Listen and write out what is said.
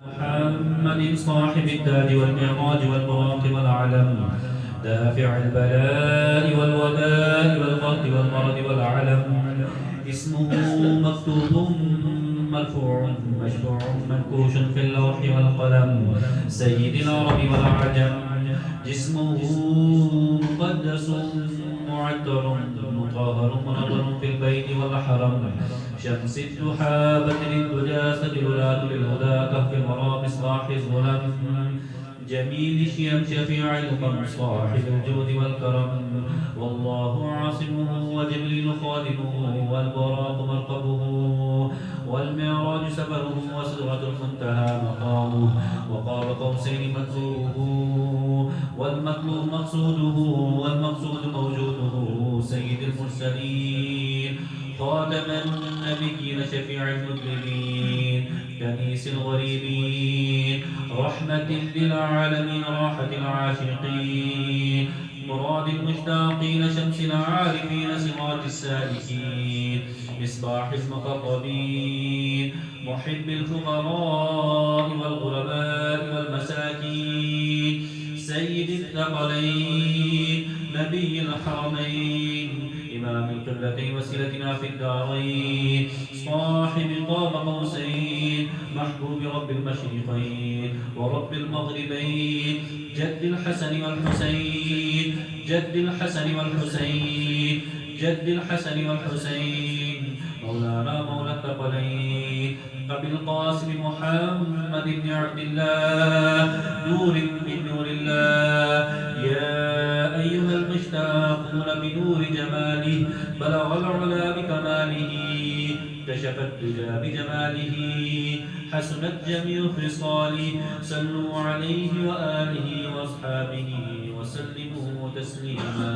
محمد صاحب التاج والمعراج والبراق والعلم، دافع البلاء والوباء والقهر والمرض والعلم. اسمه مكتوب مرفوع مشفوع منكوش في اللوح والقلم، سيد العرب والعجم. جسمه مقدس معطر مطهر منظر في البيت والحرم، شمس الضحى بدر الدجى سجلات للهدى كهف الورى مصباح الظلم، جميل الشيم شفيع الأمم صاحب الجود والكرم. والله عاصمه وجبريل خادمه والبراق مركبه، والمعراج سفره وسدرة المنتهى مقامه، وقاب قوسين مكروه والمطلوب مقصوده، والمقصود موجوده سيد المرسلين، خاتم النبيين شفيع المذنبين، كنيس الغريبين، رحمة للعالمين راحة العاشقين، مراد المشتاقين شمس العارفين سراج السالكين، مصباح المقربين، محب الفقراء والغرباء والمساكين، سيد الثقلين، نبي الحرمين، إمام القبلتين وسيلتنا في الدارين، صاحب قاب قوسين، محبوب رب المشرقين ورب المغربين، جد الحسن والحسين، جد الحسن والحسين، جد الحسن والحسين، مولانا مولى الثقلين، أبي القاسم محمد بن عبد الله، نور من نور الله. يا أيها المشتاقون بنور جماله، بلغ العلا بكماله، كشف الدجى بجماله، حسنت جميع خصاله. صلوا عليه وآله وأصحابه وسلموا تسليما.